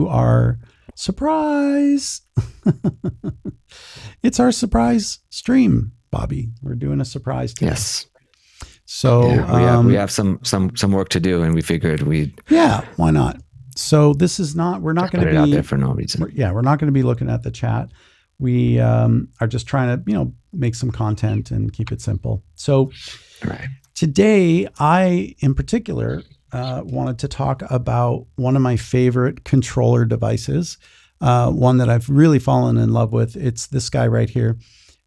our surprise. It's our surprise stream, Bobby. We're doing a surprise today. Yes. So yeah, we have some work to do, and we figured we'd why not? So this is not, we're not going to be out there for no reason. We're not going to be looking at the chat. We are just trying to, make some content and keep it simple. So today, I in particular wanted to talk about one of my favorite controller devices, one that I've really fallen in love with. It's this guy right here.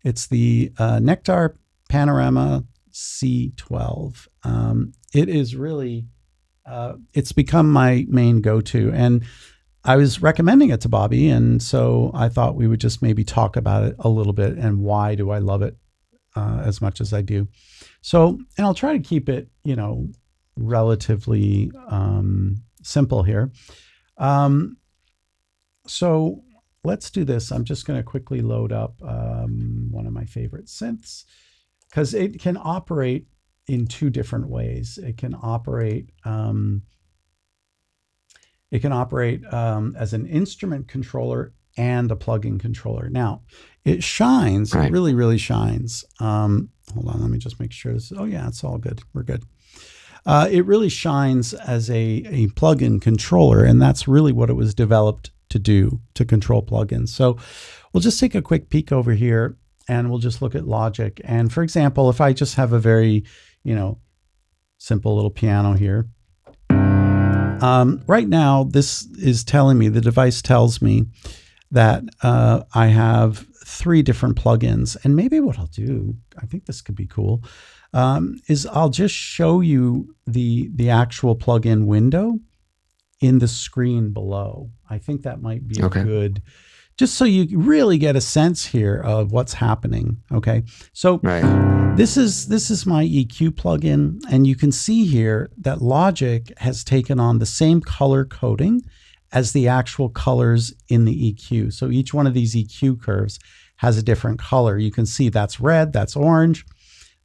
It's the Nektar Panorama C12. It is really, it's become my main go-to, and I was recommending it to Bobby, and so I thought we would just maybe talk about it a little bit and why do I love it as much as I do. So, and I'll try to keep it, relatively simple here. So let's do this. I'm just going to quickly load up one of my favorite synths, because it can operate in two different ways. It can operate as an instrument controller and a plug-in controller. Now, it shines, it really, really shines. Hold on, let me just make sure this. Oh yeah, it's all good. We're good. It really shines as a plug-in controller, and that's really what it was developed to do, to control plugins. So we'll just take a quick peek over here, and we'll just look at Logic. And for example, if I just have a very, simple little piano here. Right now, this is telling me, the device tells me that I have 3 different plugins. And maybe what I'll do, I think this could be cool, is I'll just show you the actual plugin window in the screen below. I think that might be a good, just so you really get a sense here of what's happening. Okay, so this is my EQ plugin, and you can see here that Logic has taken on the same color coding as the actual colors in the EQ. So each one of these EQ curves has a different color. You can see that's red, that's orange,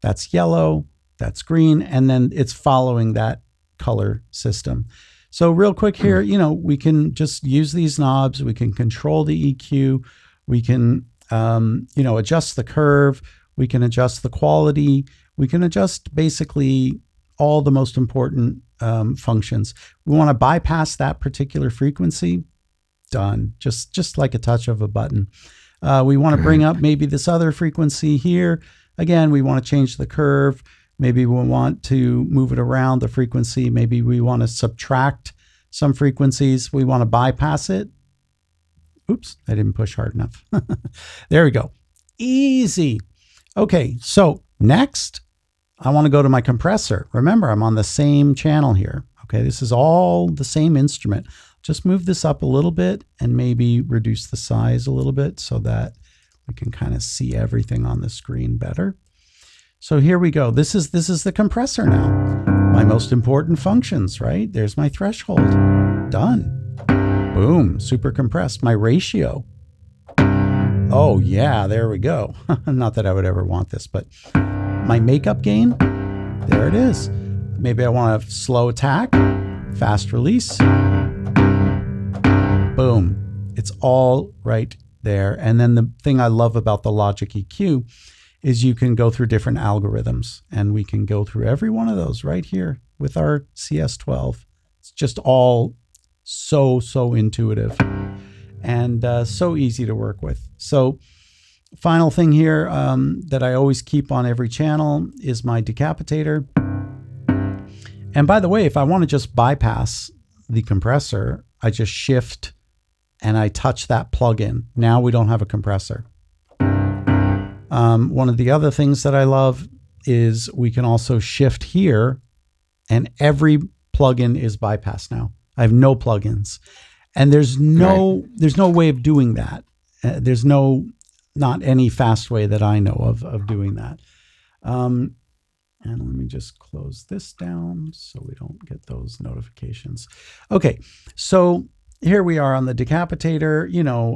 that's yellow, that's green, and then it's following that color system. So real quick here, we can just use these knobs. We can control the EQ. We can, adjust the curve. We can adjust the quality. We can adjust basically all the most important functions. We want to bypass that particular frequency. Done. Just like a touch of a button. We want to bring up maybe this other frequency here. Again, we want to change the curve. Maybe we want to move it around the frequency. Maybe we want to subtract some frequencies. We want to bypass it. Oops, I didn't push hard enough. There we go. Easy. Okay, so next, I want to go to my compressor. Remember, I'm on the same channel here. Okay, this is all the same instrument. Just move this up a little bit and maybe reduce the size a little bit so that we can kind of see everything on the screen better. So here we go. This is the compressor now. My most important functions, right? There's my threshold. Done. Boom. Super compressed. My ratio. Oh yeah, there we go. Not that I would ever want this, but my makeup gain. There it is. Maybe I want a slow attack, fast release. Boom. It's all right there. And then the thing I love about the Logic EQ is you can go through different algorithms, and we can go through every one of those right here with our CS12. It's just all so intuitive and so easy to work with. So final thing here that I always keep on every channel is my decapitator. And by the way, if I want to just bypass the compressor, I just shift and I touch that plugin. Now we don't have a compressor. One of the other things that I love is we can also shift here, and every plugin is bypassed now. I have no plugins, and there's no way of doing that. There's not any fast way that I know of doing that. And let me just close this down so we don't get those notifications. Okay, so here we are on the decapitator.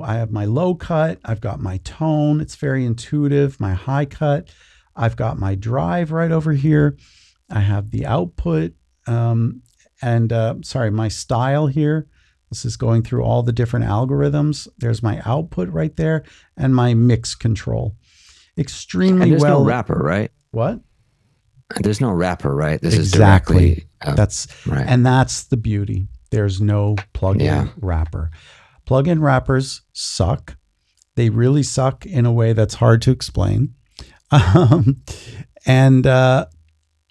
I have my low cut, I've got my tone, it's very intuitive, my high cut, I've got my drive right over here, I have the output, my style here, This is going through all the different algorithms. There's my output right there and my mix control. Extremely and there's well. no wrapper, right? What? There's no wrapper, right? This Exactly. is directly. That's right. And that's the beauty. There's no plug-in wrapper. Plug-in wrappers suck. They really suck in a way that's hard to explain. And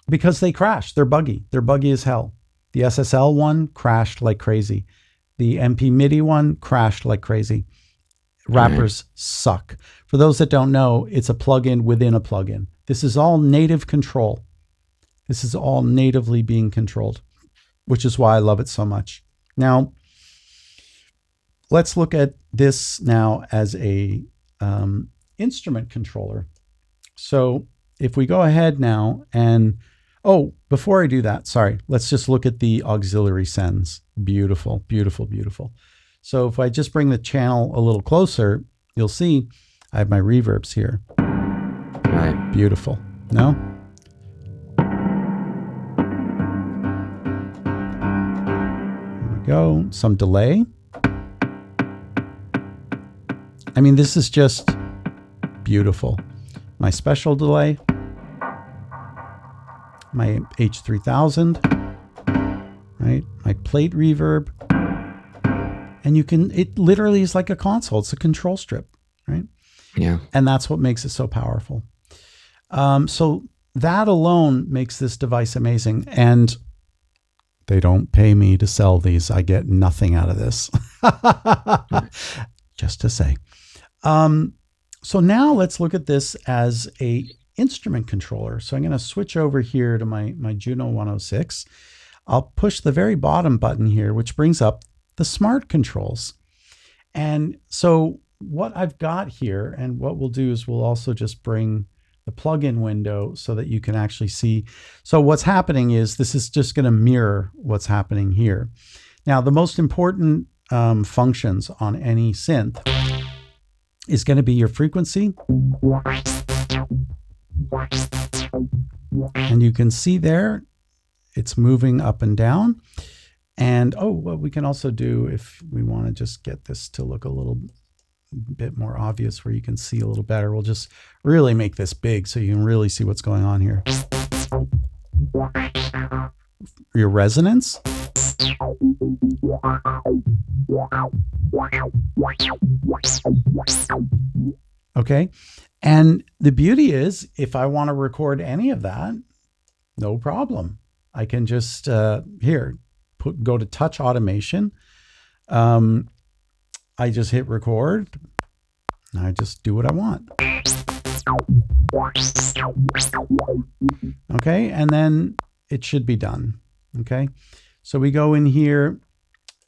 because they crash, they're buggy. They're buggy as hell. The SSL one crashed like crazy. The MP MIDI one crashed like crazy. Wrappers suck. For those that don't know, it's a plugin within a plugin. This is all native control. This is all natively being controlled, which is why I love it so much. Now, let's look at this now as a instrument controller. So if we go ahead now and, before I do that, sorry, let's just look at the auxiliary sends. Beautiful, beautiful, beautiful. So if I just bring the channel a little closer, you'll see I have my reverbs here. Right. Beautiful. No? There we go. Some delay. I mean, this is just beautiful. My special delay. My H3000. Right? My plate reverb. And it literally is like a console. It's a control strip, right? Yeah. And that's what makes it so powerful. So that alone makes this device amazing. And they don't pay me to sell these. I get nothing out of this. Just to say. So now let's look at this as a instrument controller. So I'm going to switch over here to my Juno 106. I'll push the very bottom button here, which brings up the smart controls. And so what I've got here, and what we'll do is we'll also just bring the plugin window so that you can actually see. So what's happening is this is just going to mirror what's happening here. Now, the most important functions on any synth is going to be your frequency. And you can see there, it's moving up and down. And what we can also do, if we want to just get this to look a little bit more obvious where you can see a little better, we'll just really make this big so you can really see what's going on here. Your resonance. Okay. And the beauty is, if I want to record any of that, no problem. I can just, go to touch automation. I just hit record. And I just do what I want. Okay. And then it should be done. Okay. So we go in here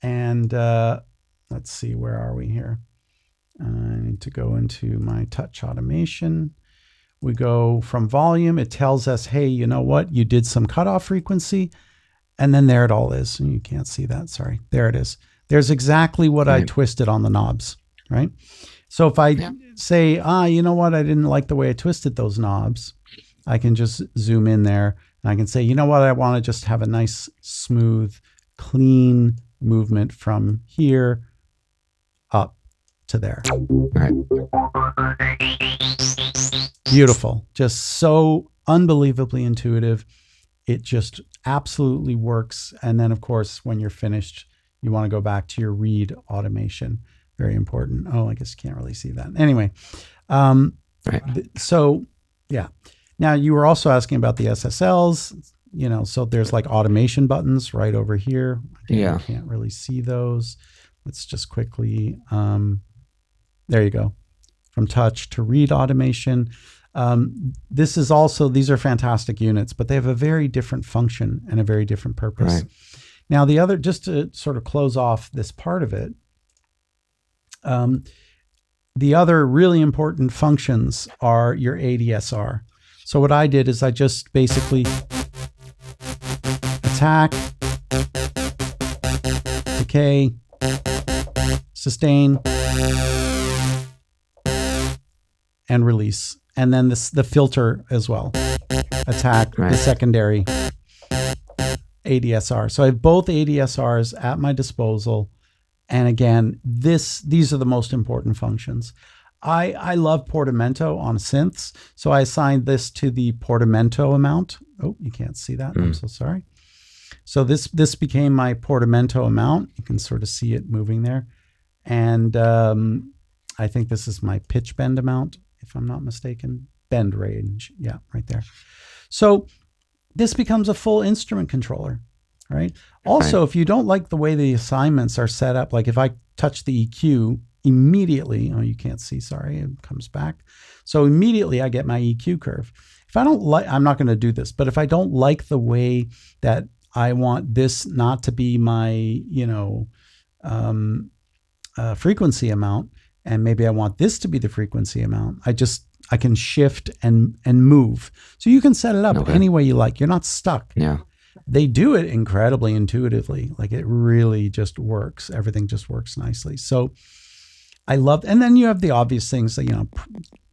and let's see, where are we here? I need to go into my touch automation. We go from volume. It tells us, hey, you know what? You did some cutoff frequency. And then there it all is. You can't see that. Sorry. There it is. There's exactly what I twisted on the knobs, right? So if I say, you know what? I didn't like the way I twisted those knobs. I can just zoom in there and I can say, you know what? I want to just have a nice, smooth, clean movement from here up to there. Right. Beautiful. Just so unbelievably intuitive. It just absolutely works. And then, of course, when you're finished, you want to go back to your read automation. Very important. I guess you can't really see that. Anyway, right. So, yeah. Now, you were also asking about the SSLs. So there's like automation buttons right over here. Yeah. You can't really see those. Let's just quickly, there you go. From touch to read automation. These are fantastic units, but they have a very different function and a very different purpose. Right. Now, just to sort of close off this part of it, the other really important functions are your ADSR. So what I did is I just basically attack, decay, sustain, and release. And then the filter as well. Attack, the secondary ADSR. So I have both ADSRs at my disposal And again, these are the most important functions. I love portamento on synths, so I assigned this to the portamento amount. Oh, you can't see that. I'm so sorry. So this became my portamento amount. You can sort of see it moving there. And I think this is my pitch bend amount, if I'm not mistaken. Bend range. Yeah, right there. So this becomes a full instrument controller, right? Also, if you don't like the way the assignments are set up, like if I touch the EQ immediately, oh, you can't see, sorry, it comes back. So immediately I get my EQ curve. If I don't like, I'm not going to do this, but if I don't like the way that I want this not to be my, frequency amount, and maybe I want this to be the frequency amount, I can shift and move. So you can set it up any way you like. You're not stuck. Yeah. They do it incredibly intuitively. Like it really just works. Everything just works nicely. So I love, and then you have the obvious things that,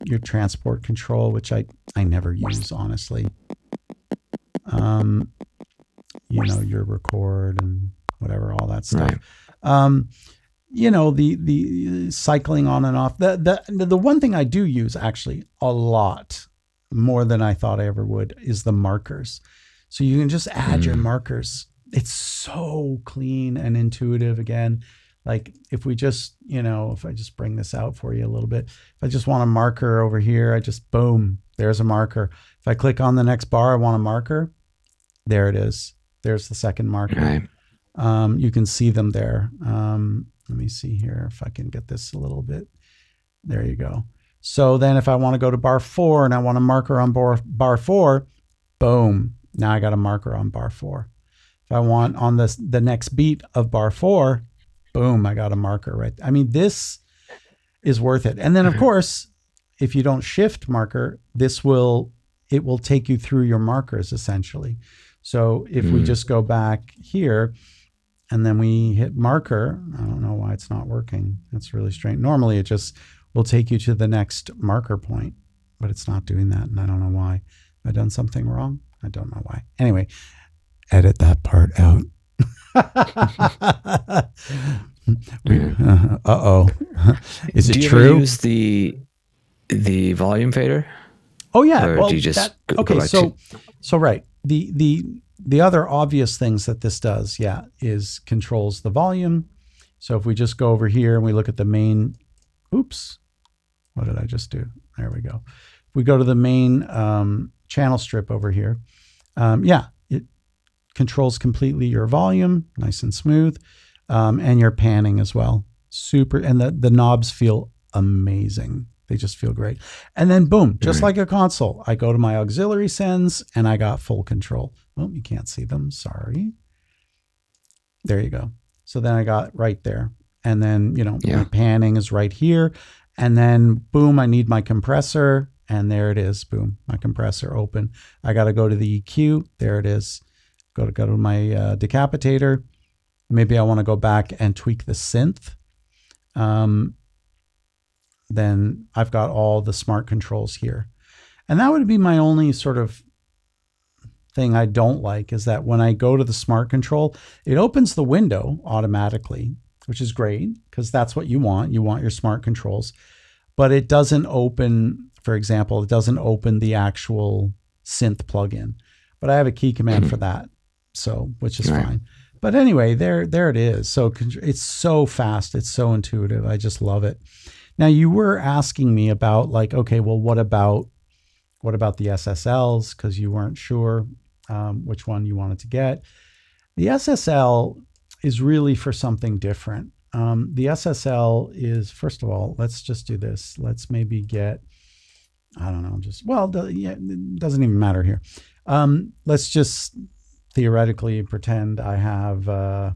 your transport control, which I never use, honestly. Your record and whatever, all that stuff. Right. The cycling on and off. The one thing I do use actually a lot more than I thought I ever would is the markers. So you can just add your markers. It's so clean and intuitive. Again, like if we just, if I just bring this out for you a little bit, if I just want a marker over here, I just, boom, there's a marker. If I click on the next bar, I want a marker. There it is. There's the second marker. Right. You can see them there. Let me see here if I can get this a little bit. There you go. So then if I want to go to bar 4 and I want a marker on bar 4, boom. Now I got a marker on bar 4. If I want on the next beat of bar 4, boom, I got a marker right. I mean, this is worth it. And then of course, if you don't shift marker, it will take you through your markers essentially. So if we just go back here and then we hit marker, I don't know why it's not working. That's really strange. Normally it just will take you to the next marker point, but it's not doing that. And I don't know why. Have I done something wrong? I don't know why. Anyway, edit that part out. Uh-oh. Is it true? Do you ever use the volume fader? Oh yeah. Or do you just so right. The other obvious things that this does, is controls the volume. So if we just go over here and we look at the main, oops, what did I just do? There we go. If we go to the main channel strip over here, it controls completely your volume, nice and smooth, and your panning as well. Super, and the knobs feel amazing. They just feel great. And then boom, just like a console, I go to my auxiliary sends and I got full control. Oh, you can't see them. Sorry. There you go. So then I got right there. And then, my panning is right here. And then boom, I need my compressor. And there it is. Boom, my compressor open. I got to go to the EQ. There it is. Go to my decapitator. Maybe I want to go back and tweak the synth. Then I've got all the smart controls here. And that would be my only sort of thing I don't like, is that when I go to the smart control, it opens the window automatically, which is great because that's what you want. You want your smart controls, but it doesn't open, for example, it doesn't open the actual synth plugin, but I have a key command for that. So, which is fine. But anyway, there it is. So it's so fast. It's so intuitive. I just love it. Now you were asking me about like, okay, well, what about the SSLs? Because you weren't sure which one you wanted to get. The SSL is really for something different. The SSL is, first of all, let's just do this. Let's maybe get, I don't know, it doesn't even matter here. Let's just theoretically pretend I have,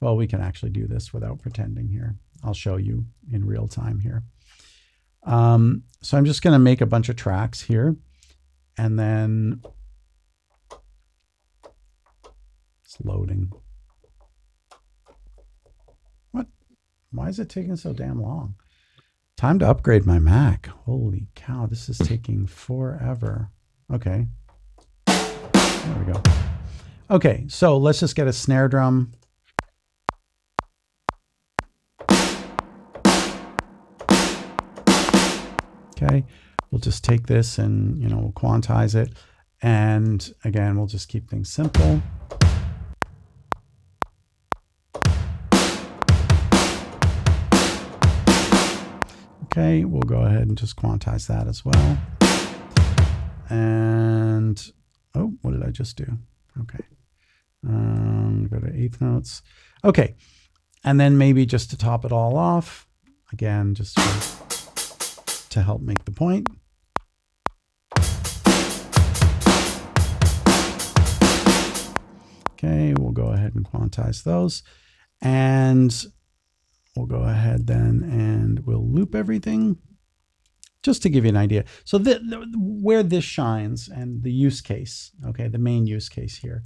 we can actually do this without pretending here. I'll show you in real time here. So I'm just going to make a bunch of tracks here, and then it's loading. What? Why is it taking so damn long? Time to upgrade my Mac. Holy cow, this is taking forever. Okay. There we go. Okay, so let's just get a snare drum. Okay, we'll just take this and, we'll quantize it. And again, we'll just keep things simple. Okay, we'll go ahead and just quantize that as well. And, oh, what did I just do? Okay. Go to eighth notes. Okay. And then maybe just to top it all off, again, just to help make the point. Okay, we'll go ahead and quantize those. And we'll go ahead then and we'll loop everything just to give you an idea. So where this shines and the use case, okay, the main use case here.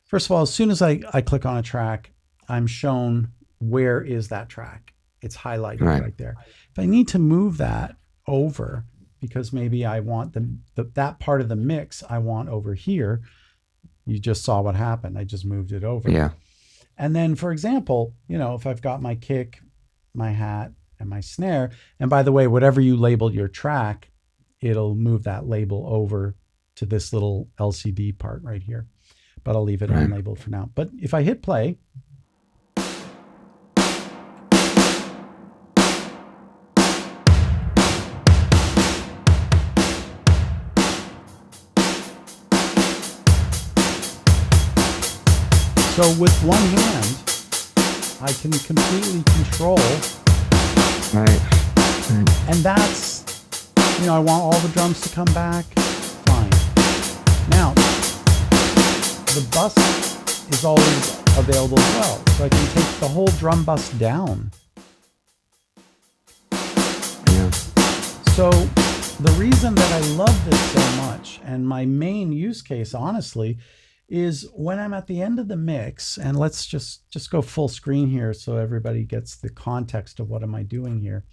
First of all, as soon as I click on a track, I'm shown where is that track. It's highlighted right there. If I need to move that over, because maybe I want that part of the mix I want over here, you just saw what happened. I just moved it over. Yeah. And then, for example, if I've got my kick, my hat, and my snare, and by the way, whatever you label your track, it'll move that label over to this little LCD part right here. But I'll leave it unlabeled for now. But if I hit play, so with one hand, I can completely control. Right. And that's, I want all the drums to come back. Fine. Now, the bus is always available as well. So I can take the whole drum bus down. Yeah. So the reason that I love this so much, and my main use case, honestly, is when I'm at the end of the mix, and let's just go full screen here so everybody gets the context of what am I doing here.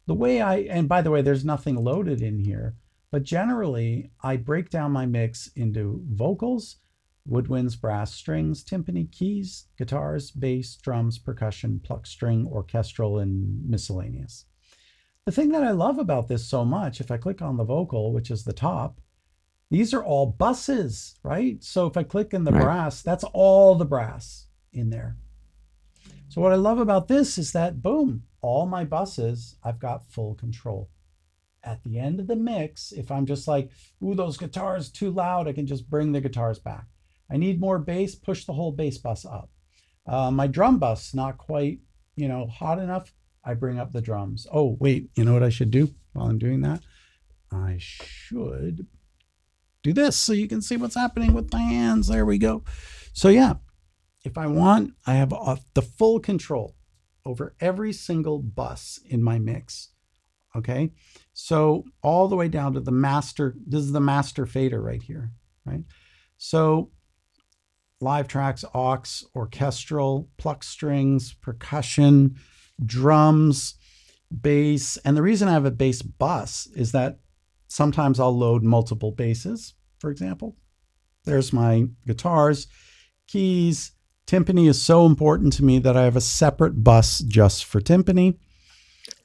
The way and by the way, there's nothing loaded in here, but generally I break down my mix into vocals, woodwinds, brass, strings, timpani, keys, guitars, bass, drums, percussion, pluck string, orchestral, and miscellaneous. The thing that I love about this so much, if I click on the vocal, which is the top, these are all buses, right? So if I click in the brass, that's all the brass in there. So what I love about this is that, boom, all my buses, I've got full control. At the end of the mix, if I'm just like, ooh, those guitars too loud, I can just bring the guitars back. I need more bass, push the whole bass bus up. My drum bus, not quite, hot enough, I bring up the drums. Oh, wait, you know what I should do while I'm doing that? I should do this so you can see what's happening with my hands. There we go. So yeah, if I want, I have the full control over every single bus in my mix. Okay, so all the way down to the master. This is the master fader right here, right? So live tracks, aux, orchestral, pluck strings, percussion, drums, bass. And the reason I have a bass bus is that sometimes I'll load multiple basses, for example. There's my guitars, keys. Timpani is so important to me that I have a separate bus just for timpani.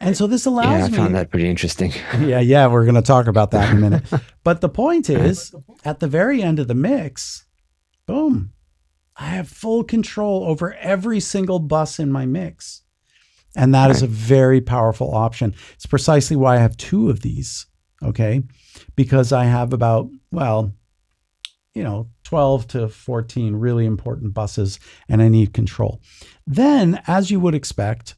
And so this allows me... Yeah, I found that pretty interesting. Yeah, we're going to talk about that in a minute. But the point is, at the very end of the mix, boom, I have full control over every single bus in my mix. And that is a very powerful option. It's precisely why I have two of these, okay? Because I have about, 12 to 14 really important buses, and I need control. Then, as you would expect,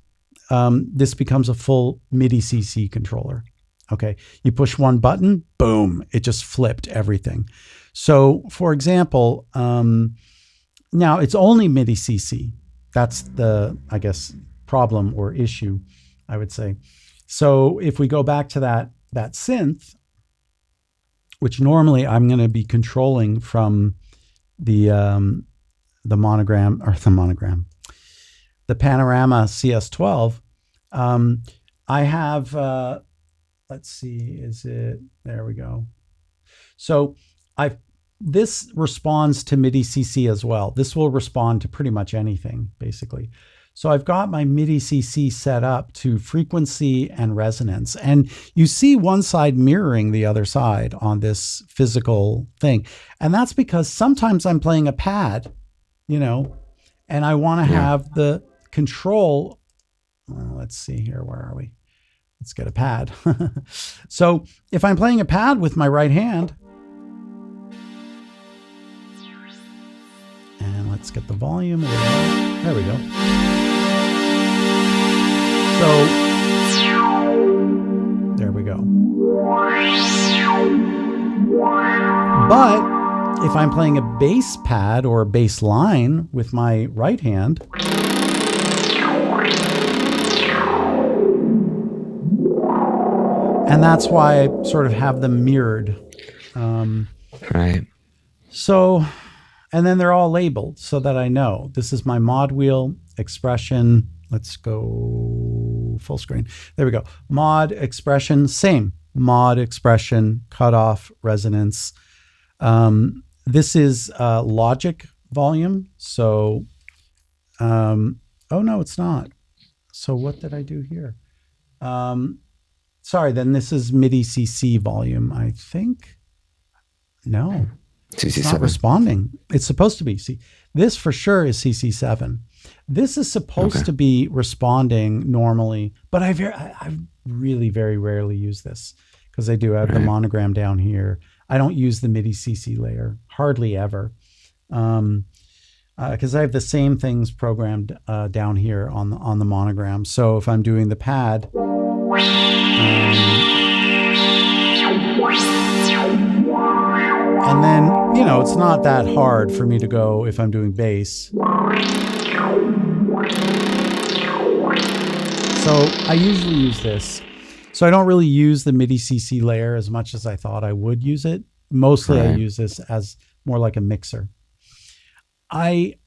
this becomes a full MIDI CC controller. Okay, you push one button, boom, it just flipped everything. So, for example, now it's only MIDI CC. That's the, I guess, problem or issue, I would say. So if we go back to that synth, which normally I'm going to be controlling from the Monogram, the Panorama CS12, I have, let's see, there we go. So this responds to MIDI CC as well. This will respond to pretty much anything, basically. So I've got my MIDI CC set up to frequency and resonance. And you see one side mirroring the other side on this physical thing. And that's because sometimes I'm playing a pad, and I want to have the control. Well, let's see here. Where are we? Let's get a pad. So if I'm playing a pad with my right hand, and let's get the volume a little more. There we go. So there we go. But if I'm playing a bass pad or a bass line with my right hand, and that's why I sort of have them mirrored. Right. So, and then they're all labeled so that I know this is my mod wheel expression. Let's go full screen. There we go. Mod expression, same. Mod expression, cutoff, resonance. This is logic volume. So, oh no, it's not. So what did I do here? Sorry, then this is MIDI CC volume, I think. No, it's not responding. It's supposed to be. See, this for sure is CC7. This is supposed to be responding normally, but I really very rarely use this because I do have the monogram down here. I don't use the MIDI CC layer, hardly ever, because I have the same things programmed down here on the monogram. So if I'm doing the pad, and then, it's not that hard for me to go if I'm doing bass. So I usually use this. So I don't really use the MIDI CC layer as much as I thought I would use it. Mostly I use this as more like a mixer. I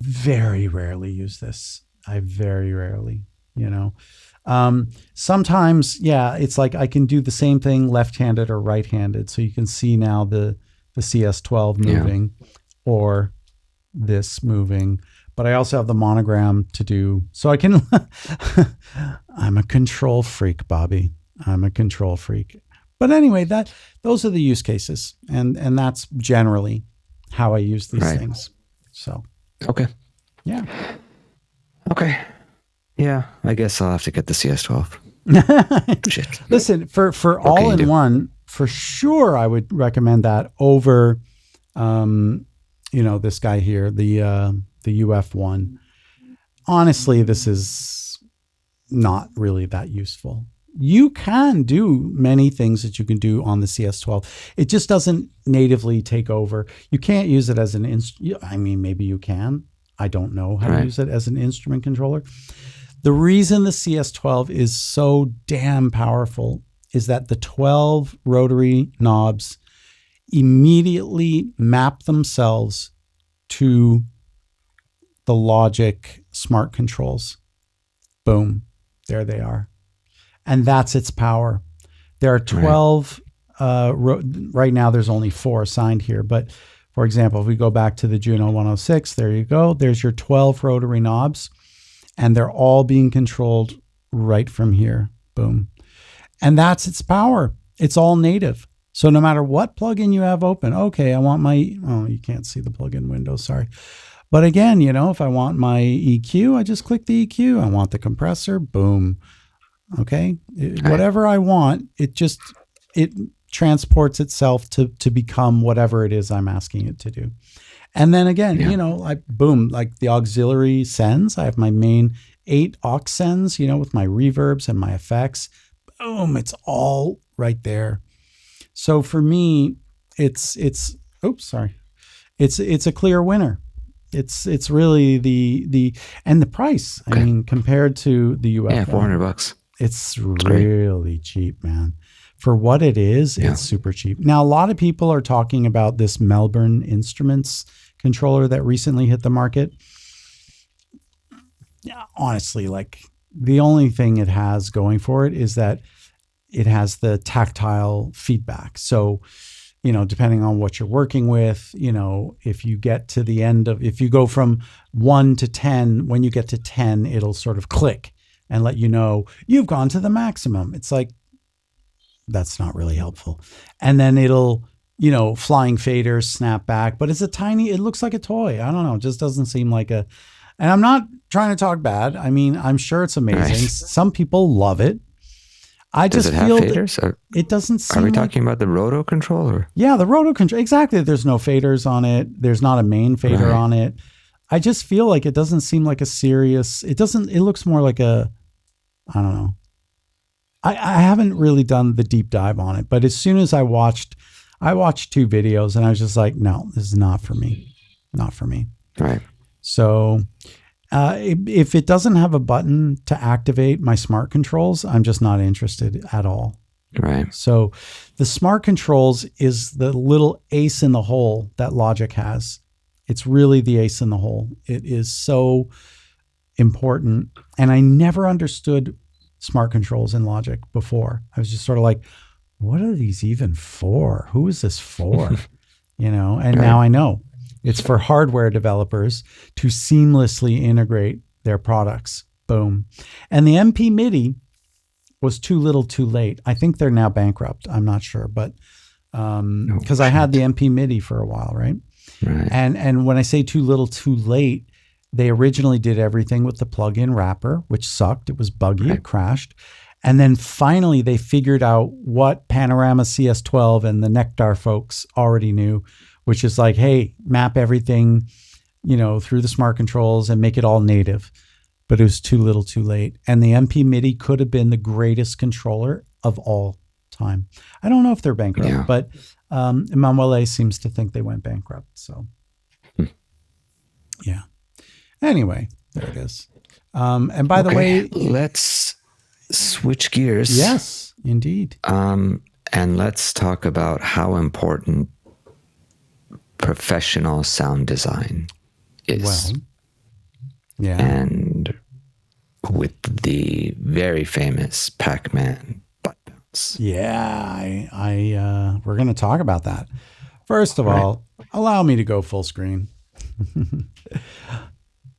very rarely use this. I very rarely, sometimes, it's like I can do the same thing left-handed or right-handed. So you can see now the CS12 moving or this moving, but I also have the monogram to do. So I can, I'm a control freak, Bobby. I'm a control freak. But anyway, those are the use cases. And that's generally how I use these things. So. Okay. Yeah. Okay. Yeah, I guess I'll have to get the CS12. Shit. Listen, for all-in-one, for sure, I would recommend that over, this guy here, the UF1. Honestly, this is not really that useful. You can do many things that you can do on the CS12. It just doesn't natively take over. You can't use it as an instrument. I mean, maybe you can. I don't know how to use it as an instrument controller. The reason the CS12 is so damn powerful is that the 12 rotary knobs immediately map themselves to the Logic smart controls. Boom. There they are. And that's its power. There are 12, right now there's only 4 assigned here. But for example, if we go back to the Juno 106, there you go. There's your 12 rotary knobs. And they're all being controlled right from here. Boom. And that's its power. It's all native. So no matter what plugin you have open, okay, I want you can't see the plugin window, sorry. But again, if I want my EQ, I just click the EQ. I want the compressor, boom. Okay. Whatever I want, it transports itself to become whatever it is I'm asking it to do. And then again, like the auxiliary sends. I have my main 8 aux sends, with my reverbs and my effects. Boom, it's all right there. So for me, it's a clear winner. It's really the price. Okay. I mean, compared to the UF, $400. It's really cheap, man. For what it is, it's super cheap. Now, a lot of people are talking about this Melbourne Instruments controller that recently hit the market. Yeah, honestly, like the only thing it has going for it is that it has the tactile feedback. So depending on what you're working with, if you get to the end if you go from 1 to 10, when you get to 10, it'll sort of click and let you know you've gone to the maximum. It's like, that's not really helpful. And then it'll, flying faders snap back, but it looks like a toy. I don't know. It just doesn't seem like and I'm not trying to talk bad. I mean, I'm sure it's amazing. Right. Some people love it. I Does just it have feel faders? It doesn't seem. Are we talking about the roto controller? Yeah, the roto control. Exactly. There's no faders on it. There's not a main fader on it. I just feel like it doesn't seem like a serious. It looks more like I don't know. I haven't really done the deep dive on it, but as soon as I watched 2 videos and I was just like, no, this is not for me. Not for me. Right. So if it doesn't have a button to activate my smart controls, I'm just not interested at all. Right. So the smart controls is the little ace in the hole that Logic has. It's really the ace in the hole. It is so important. And I never understood smart controls in Logic before. I was just sort of like, what are these even for? Who is this for? And now I know. It's for hardware developers to seamlessly integrate their products. Boom. And the MP MIDI was too little too late. I think they're now bankrupt. I'm not sure, but because I had the MP MIDI for a while, right? Right. And when I say too little too late, they originally did everything with the plug-in wrapper, which sucked. It was buggy. Right. It crashed. And then finally they figured out what Panorama CS12 and the Nectar folks already knew, which is like, hey, map everything, through the smart controls and make it all native. But it was too little too late. And the MP MIDI could have been the greatest controller of all time. I don't know if they're bankrupt, but Emanuele seems to think they went bankrupt. So, yeah. Anyway, there it is. And by the way, let's switch gears. Yes, indeed. And let's talk about how important professional sound design is. Well, yeah. And with the very famous Pac-Man butt bounce. Yeah, I we're going to talk about that. First of all, allow me to go full screen.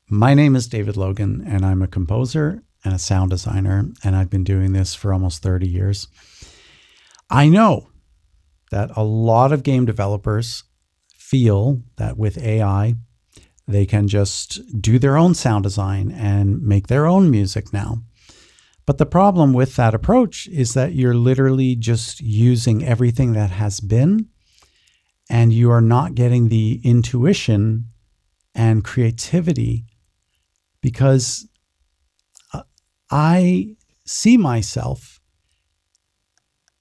My name is David Logan, and I'm a composer and a sound designer, and I've been doing this for almost 30 years. I know that a lot of game developers feel that with AI, they can just do their own sound design and make their own music now. But the problem with that approach is that you're literally just using everything that has been, and you are not getting the intuition and creativity, because I see myself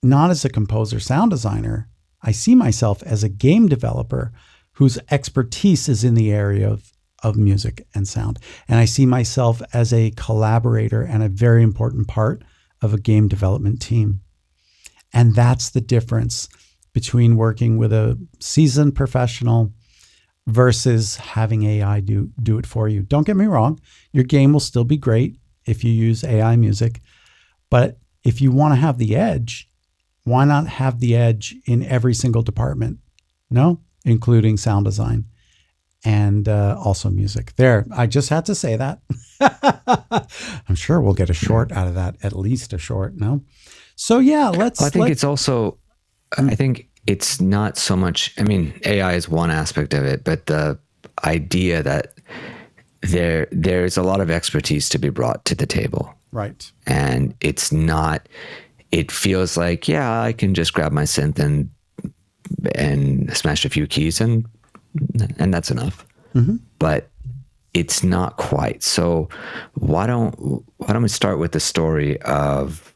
not as a composer sound designer. I see myself as a game developer whose expertise is in the area of music and sound. And I see myself as a collaborator and a very important part of a game development team. And that's the difference between working with a seasoned professional versus having AI do it for you. Don't get me wrong, your game will still be great if you use AI music. But if you want to have the edge, why not have the edge in every single department? No, including sound design and also music. There, I just had to say that. I'm sure we'll get a short out of that, at least a short, no? So yeah, I think it's not so much, AI is one aspect of it, but the idea that there's a lot of expertise to be brought to the table. Right. And it feels like, yeah, I can just grab my synth and smash a few keys and that's enough. Mm-hmm. But it's not quite. So why don't we start with the story of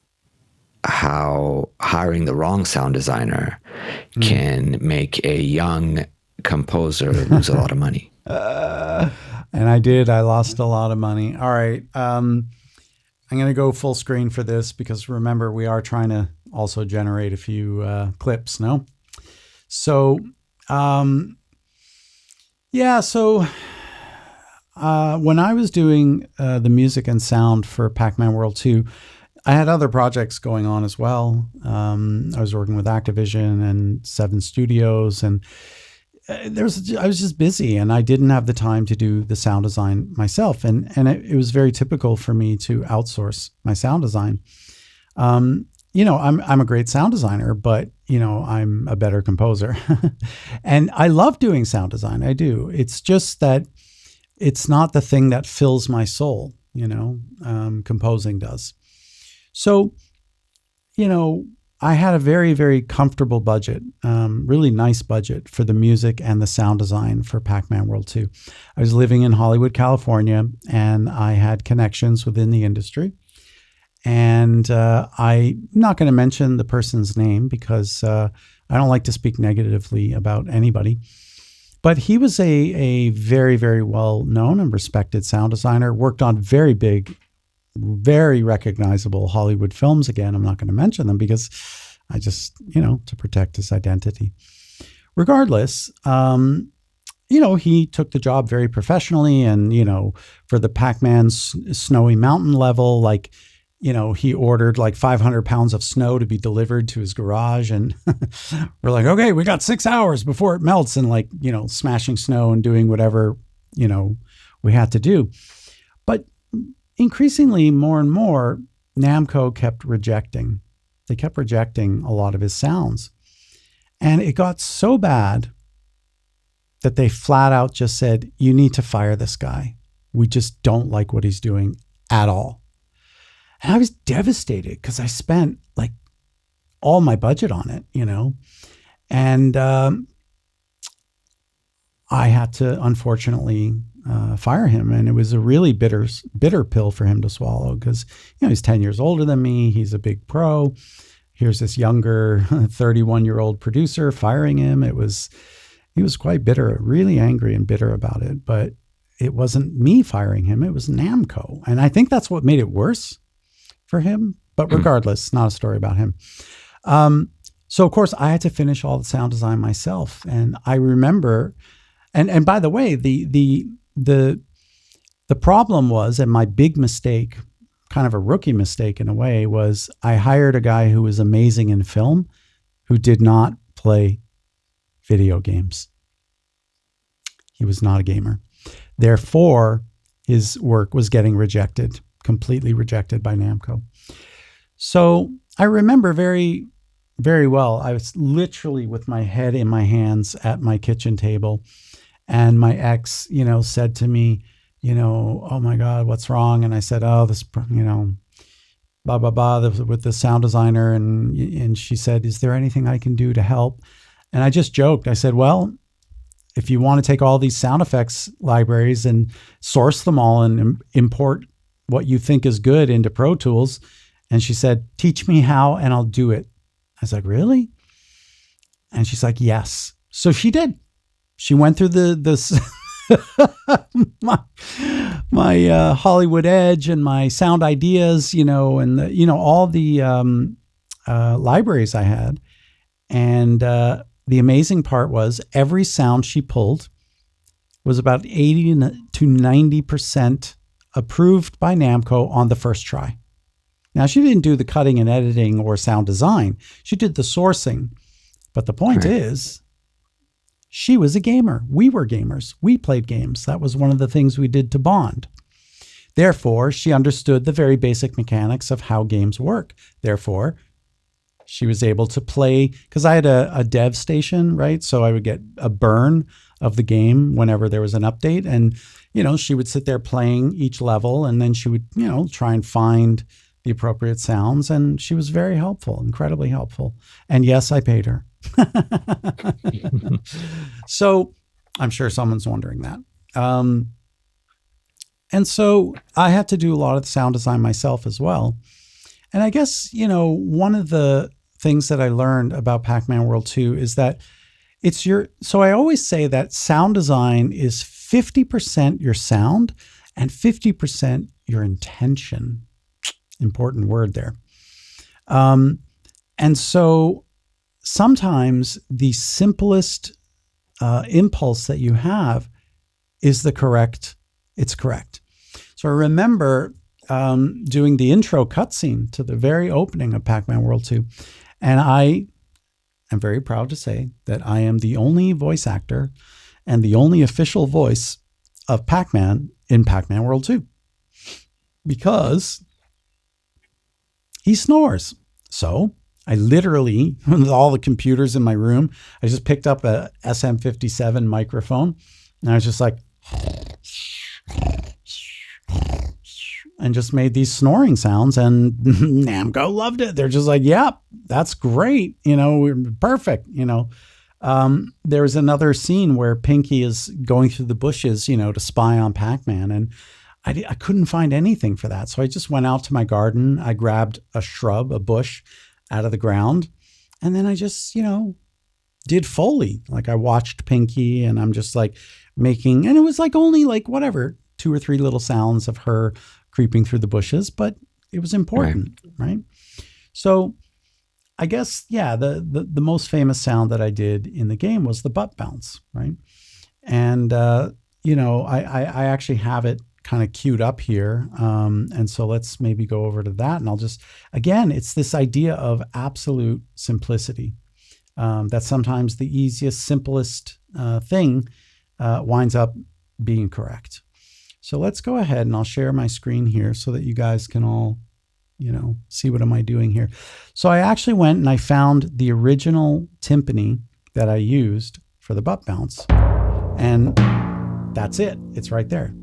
how hiring the wrong sound designer can make a young composer lose a lot of money. And I lost a lot of money. All right. I'm going to go full screen for this because remember, we are trying to also generate a few clips, no? So, when I was doing the music and sound for Pac-Man World 2, I had other projects going on as well. I was working with Activision and Seven Studios, and I was just busy, and I didn't have the time to do the sound design myself. And it was very typical for me to outsource my sound design. I'm a great sound designer, but I'm a better composer, and I love doing sound design. I do. It's just that it's not the thing that fills my soul. Composing does. So, I had a very, very comfortable budget, really nice budget for the music and the sound design for Pac-Man World 2. I was living in Hollywood, California, and I had connections within the industry. And I'm not going to mention the person's name because I don't like to speak negatively about anybody. But he was a very, very well-known and respected sound designer, worked on very big, very recognizable Hollywood films. Again, I'm not going to mention them because I just, to protect his identity. Regardless, he took the job very professionally, and, for the Pac-Man Snowy Mountain level, he ordered 500 pounds of snow to be delivered to his garage. And we're like, okay, we got 6 hours before it melts, and smashing snow and doing whatever, we had to do. But increasingly, more and more, Namco kept rejecting. They kept rejecting a lot of his sounds. And it got so bad that they flat out just said, you need to fire this guy. We just don't like what he's doing at all. And I was devastated because I spent all my budget on it, and I had to unfortunately fire him. And it was a really bitter pill for him to swallow because, he's 10 years older than me. He's a big pro. Here's this younger 31-year-old producer firing him. He was quite bitter, really angry and bitter about it. But it wasn't me firing him. It was Namco. And I think that's what made it worse for him. But regardless, not a story about him. So of course I had to finish all the sound design myself. And I remember, and by the way, the problem was, and my big mistake, kind of a rookie mistake in a way, was I hired a guy who was amazing in film, who did not play video games. He was not a gamer. Therefore, his work was getting rejected, completely rejected by Namco. So I remember very, very well, I was literally with my head in my hands at my kitchen table, and my ex, said to me, oh my God, what's wrong? And I said, oh, this, blah, blah, blah, with the sound designer. And she said, is there anything I can do to help? And I just joked. I said, well, if you want to take all these sound effects libraries and source them all and import what you think is good into Pro Tools. And she said, teach me how and I'll do it. I was like, really? And she's like, yes. So she did. She went through my Hollywood Edge and my Sound Ideas, and all the libraries I had. And the amazing part was every sound she pulled was about 80 to 90% approved by Namco on the first try. Now, she didn't do the cutting and editing or sound design. She did the sourcing. But the point is, she was a gamer. We were gamers. We played games. That was one of the things we did to bond. Therefore, she understood the very basic mechanics of how games work. Therefore, she was able to play, because I had a dev station, right? So I would get a burn of the game whenever there was an update. And, she would sit there playing each level, and then she would, try and find the appropriate sounds. And she was very helpful, incredibly helpful. And yes, I paid her. So I'm sure someone's wondering that. And so I had to do a lot of the sound design myself as well. And I guess, one of the things that I learned about Pac-Man World 2 is that so I always say that sound design is 50% your sound and 50% your intention. Important word there. And so sometimes the simplest impulse that you have is it's correct. So I remember doing the intro cutscene to the very opening of Pac-Man World 2. And I am very proud to say that I am the only voice actor and the only official voice of Pac-Man in Pac-Man World 2. Because he snores. So I literally, with all the computers in my room, I just picked up a SM57 microphone and I was just like, and just made these snoring sounds, and Namco loved it. They're just like, yep, that's great. We're perfect. There was another scene where Pinky is going through the bushes, to spy on Pac-Man. And I couldn't find anything for that. So I just went out to my garden. I grabbed a shrub, a bush out of the ground. And then I just, did Foley. Like I watched Pinky and I'm just like making, and it was like only like whatever, 2 or 3 little sounds of her creeping through the bushes, but it was important, right? So I guess, yeah, the most famous sound that I did in the game was the butt bounce, right? And, I actually have it kind of queued up here. And so let's maybe go over to that. And I'll just, again, it's this idea of absolute simplicity, that sometimes the easiest, simplest thing winds up being correct. So let's go ahead and I'll share my screen here so that you guys can all, see what am I doing here. So I actually went and I found the original timpani that I used for the butt bounce. And that's it. It's right there.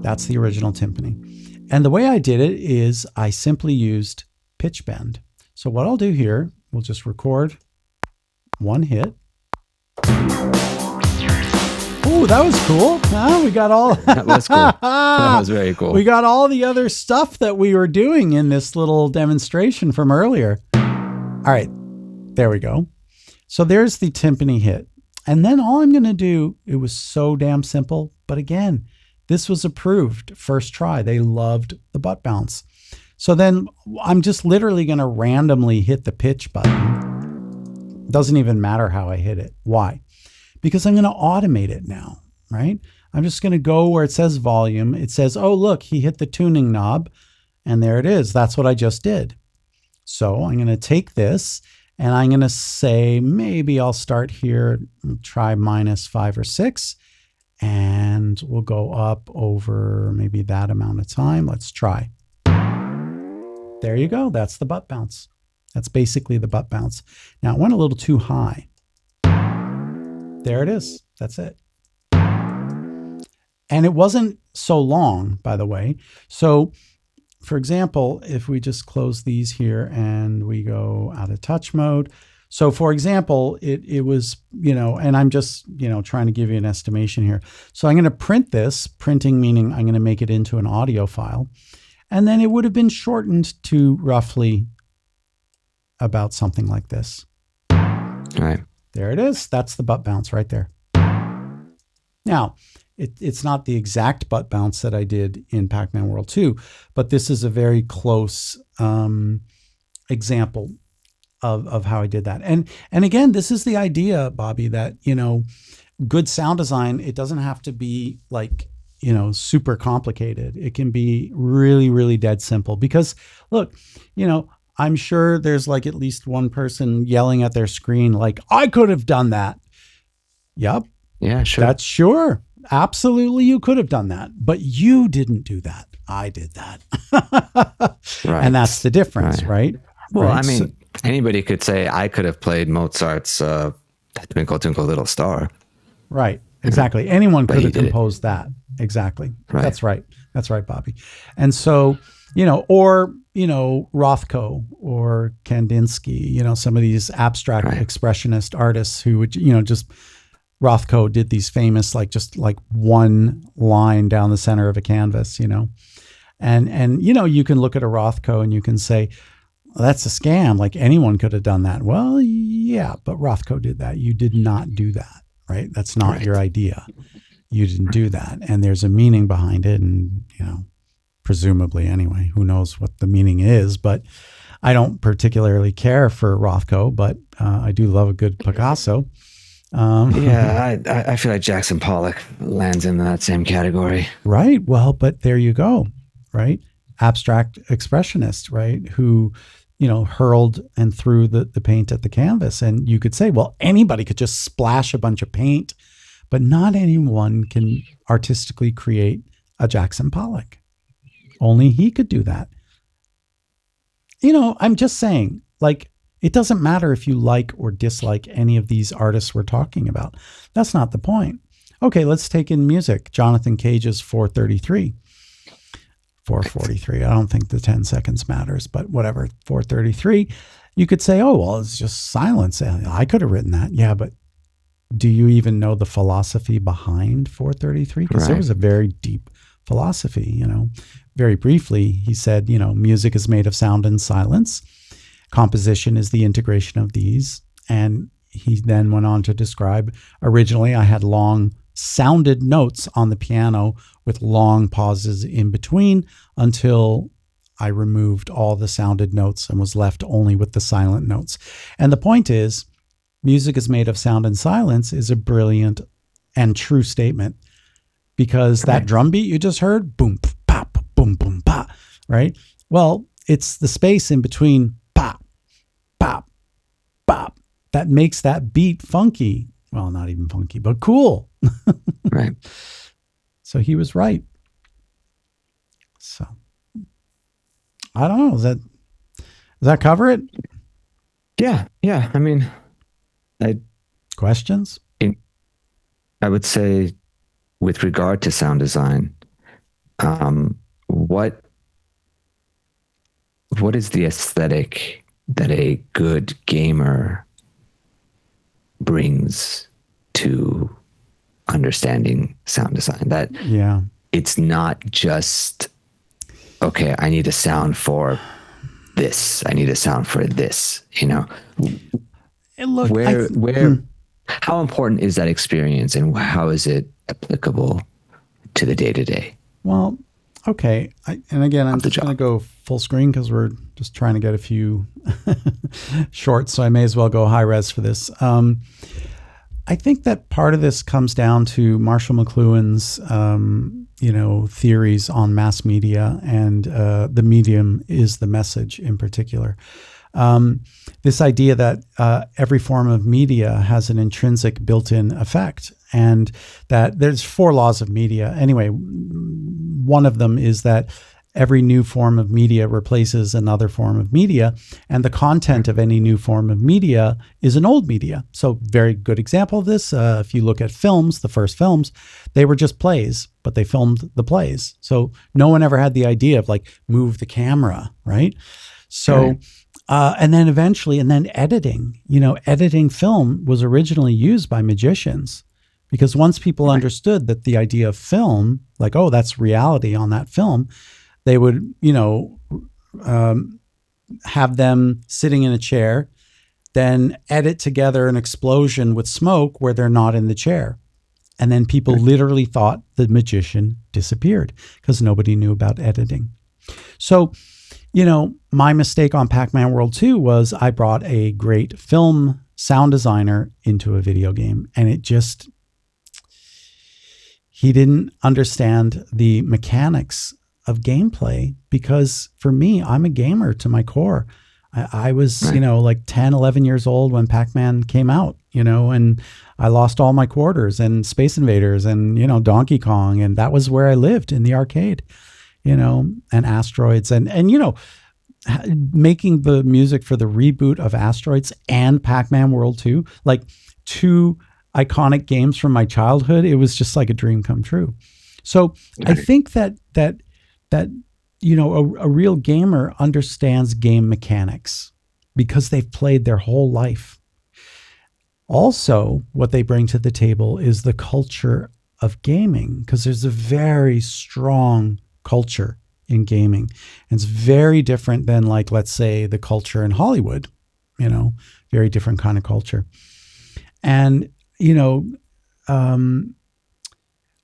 That's the original timpani. And the way I did it is I simply used pitch bend. So what I'll do here, we'll just record one hit. Oh, that was cool. We got all that was cool. That was very cool. We got all the other stuff that we were doing in this little demonstration from earlier. All right, there we go. So there's the timpani hit. And then all I'm going to do, it was so damn simple. But again, this was approved first try. They loved the butt bounce. So then I'm just literally going to randomly hit the pitch button. Doesn't even matter how I hit it. Why? Because I'm going to automate it now, right? I'm just going to go where it says volume. It says, oh, look, he hit the tuning knob. And there it is. That's what I just did. So I'm going to take this and I'm going to say, maybe I'll start here, try -5 or 6. And we'll go up over maybe that amount of time. Let's try. There you go. That's the butt bounce. That's basically the butt bounce. Now, it went a little too high. There it is. That's it. And it wasn't so long, by the way. So, for example, if we just close these here and we go out of touch mode. So, for example, it was, and I'm just, trying to give you an estimation here. So I'm going to print this, printing meaning I'm going to make it into an audio file. And then it would have been shortened to roughly about something like this. All right. There it is. That's the butt bounce right there. Now, it's not the exact butt bounce that I did in Pac-Man World 2, but this is a very close example of how I did that. And again, this is the idea, Bobby, that, good sound design, it doesn't have to be like, super complicated. It can be really, really dead simple because look, I'm sure there's like at least one person yelling at their screen like, I could have done that. Yep. Yeah, sure. That's sure. Absolutely, you could have done that. But you didn't do that. I did that. Right. And that's the difference, right? Well, right? I mean, anybody could say I could have played Mozart's Twinkle, Twinkle, Little Star. Right. Exactly. Anyone could have composed that. Exactly. Right. That's right. That's right, Bobby. And so, or, Rothko or Kandinsky, some of these abstract expressionist artists who would, just Rothko did these famous, just one line down the center of a canvas, and, you can look at a Rothko and you can say, well, that's a scam. Like anyone could have done that. Well, yeah, but Rothko did that. You did not do that, right? That's not your idea. You didn't do that. And there's a meaning behind it. And, presumably anyway, who knows what the meaning is, but I don't particularly care for Rothko, but I do love a good Picasso. I feel like Jackson Pollock lands in that same category. Right. Well, but there you go. right? Abstract expressionist, right? Who, hurled and threw the paint at the canvas. And you could say, well, anybody could just splash a bunch of paint, but not anyone can artistically create a Jackson Pollock. Only he could do that. I'm just saying, like, it doesn't matter if you like or dislike any of these artists we're talking about. That's not the point. Okay, let's take in music. Jonathan Cage's 433. 443. I don't think the 10 seconds matters, but whatever. 433. You could say, oh, well, it's just silence. I could have written that. Yeah, but do you even know the philosophy behind 433? Because there was a very deep philosophy, Very briefly, he said, music is made of sound and silence. Composition is the integration of these. And he then went on to describe, originally I had long sounded notes on the piano with long pauses in between until I removed all the sounded notes and was left only with the silent notes. And the point is, music is made of sound and silence is a brilliant and true statement, because that drum beat you just heard, boom, pop, boom, boom, pop, right? Well, it's the space in between pop, pop, pop that makes that beat funky. Well, not even funky, but cool. Right. So he was right. So I don't know. Does that cover it? Yeah. I mean, questions? I would say, with regard to sound design, what is the aesthetic that a good gamer brings to understanding sound design? That it's not just, okay, I need a sound for this, I need a sound for this, Look, how important is that experience, and how is it applicable to the day-to-day? Well, okay. And again, I'm just going to go full screen because we're just trying to get a few shorts, so I may as well go high res for this. I think that part of this comes down to Marshall McLuhan's, theories on mass media, and the medium is the message in particular. This idea that every form of media has an intrinsic built-in effect, and that there's 4 laws of media. Anyway, one of them is that every new form of media replaces another form of media, and the content of any new form of media is an old media. So very good example of this, if you look at films, the first films, they were just plays, but they filmed the plays. So no one ever had the idea of like, move the camera, right? So, and then eventually, and then editing, editing film was originally used by magicians, because once people understood that the idea of film, like, oh, that's reality on that film, they would, have them sitting in a chair, then edit together an explosion with smoke where they're not in the chair. And then people literally thought the magician disappeared because nobody knew about editing. So, my mistake on Pac-Man World 2 was I brought a great film sound designer into a video game, and he didn't understand the mechanics of gameplay, because for me, I'm a gamer to my core. I was, like 10, 11 years old when Pac-Man came out, and I lost all my quarters and Space Invaders and, Donkey Kong. And that was where I lived, in the arcade, and Asteroids and making the music for the reboot of Asteroids and Pac-Man World 2, like 2 iconic games from my childhood. It was just like a dream come true. So I think that a real gamer understands game mechanics because they've played their whole life. Also, what they bring to the table is the culture of gaming, because there's a very strong culture in gaming. And it's very different than, like, let's say, the culture in Hollywood, very different kind of culture. And,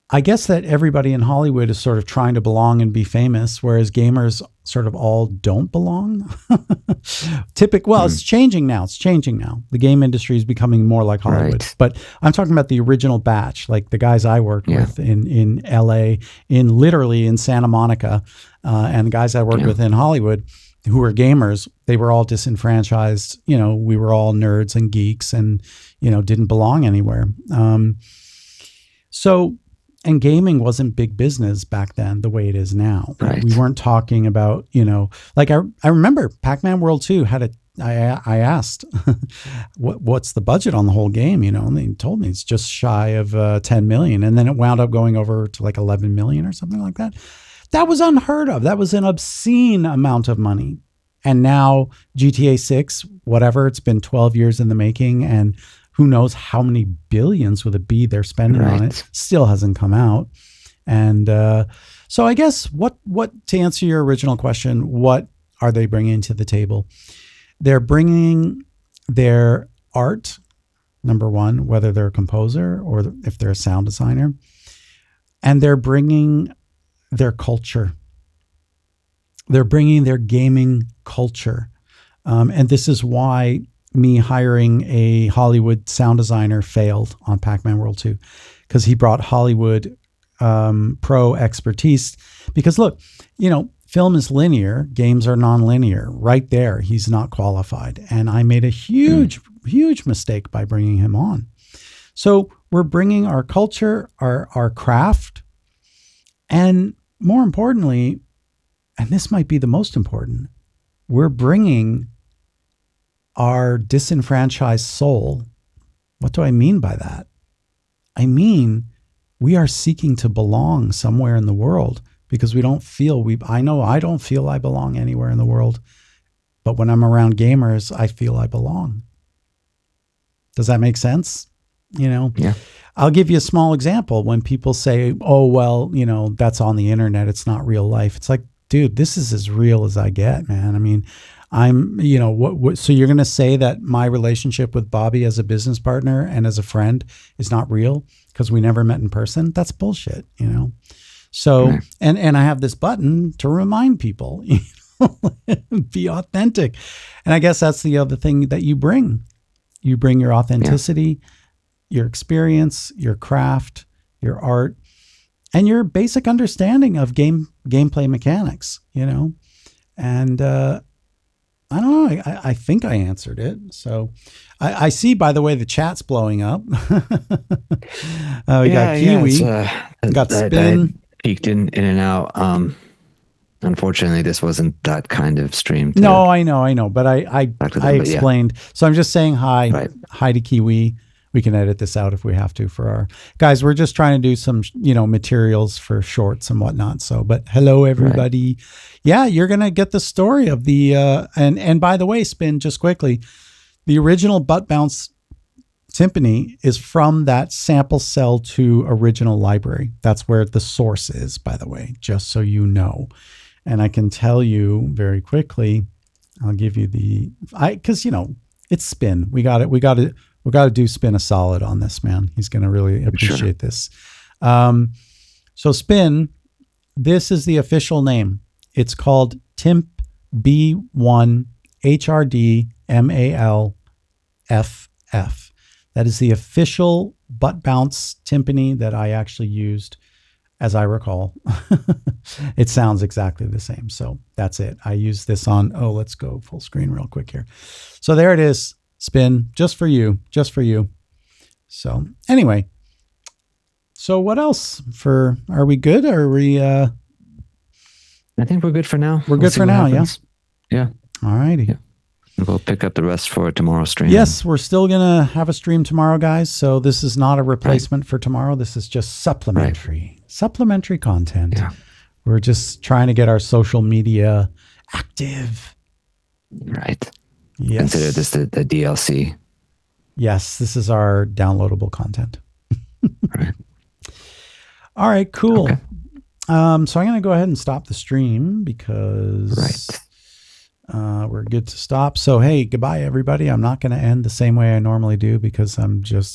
I guess that everybody in Hollywood is sort of trying to belong and be famous, whereas gamers sort of all don't belong. It's changing now. It's changing now. The game industry is becoming more like Hollywood. Right. But I'm talking about the original batch, like the guys I worked with in LA, literally in Santa Monica, and the guys I worked with in Hollywood who were gamers. They were all disenfranchised. We were all nerds and geeks and, didn't belong anywhere. And gaming wasn't big business back then the way it is now. Right. We weren't talking about, like I remember Pac-Man World 2 had I asked, what's the budget on the whole game? And they told me it's just shy of 10 million. And then it wound up going over to like 11 million or something like that. That was unheard of. That was an obscene amount of money. And now GTA 6, whatever, it's been 12 years in the making, and who knows how many billions with a B they're spending on it, still hasn't come out. And so I guess what to answer your original question, what are they bringing to the table? They're bringing their art, number one, whether they're a composer or if they're a sound designer, and they're bringing their culture. They're bringing their gaming culture. And this is why me hiring a Hollywood sound designer failed on Pac-Man World 2, because he brought Hollywood pro expertise. Because look, film is linear, games are non-linear. Right there, he's not qualified. And I made a huge mistake by bringing him on. So we're bringing our culture, our craft, and more importantly, and this might be the most important, we're bringing our disenfranchised soul. What do I mean by that? I mean, we are seeking to belong somewhere in the world because we don't feel I know I don't feel I belong anywhere in the world, but when I'm around gamers, I feel I belong. Does that make sense? Yeah. I'll give you a small example. When people say, oh, well, that's on the internet, it's not real life. It's like, dude, this is as real as I get, man. I mean, I'm, so you're going to say that my relationship with Bobby as a business partner and as a friend is not real because we never met in person? That's bullshit, So, and I have this button to remind people, be authentic. And I guess that's the other thing that you bring. You bring your authenticity, your experience, your craft, your art, and your basic understanding of gameplay mechanics, and I don't know. I think I answered it. So I see, by the way, the chat's blowing up. We got Kiwi, got Spin. Peeked in and out. Unfortunately, this wasn't that kind of stream. No, I know. But I explained. Yeah. So I'm just saying hi. Right. Hi to Kiwi. We can edit this out if we have to for our guys. We're just trying to do some, materials for shorts and whatnot. So, but hello, everybody. Right. Yeah, you're going to get the story of the, and by the way, Spin, just quickly, the original Butt Bounce Timpani is from that Sample Cell 2 original library. That's where the source is, by the way, just so you know. And I can tell you very quickly, I'll give you because, it's Spin. We got to do Spin a solid on this, man. He's going to really appreciate this. So Spin, this is the official name. It's called Timp B1 HRD MALFF. That is the official Butt Bounce timpani that I actually used, as I recall. It sounds exactly the same. So that's it. I used this on, let's go full screen real quick here. So there it is. Spin, just for you. So anyway, so what else are we good? Are we, I think we're good for now. We're good for now. Yeah. All righty. Yeah. We'll pick up the rest for tomorrow's stream. Yes, we're still going to have a stream tomorrow, guys. So this is not a replacement for tomorrow. This is just supplementary content. Yeah. We're just trying to get our social media active. Right. Yes. Consider this the DLC. Yes, this is our downloadable content. Right. All right, cool. Okay. So I'm going to go ahead and stop the stream because we're good to stop. So, hey, goodbye, everybody. I'm not going to end the same way I normally do because I'm just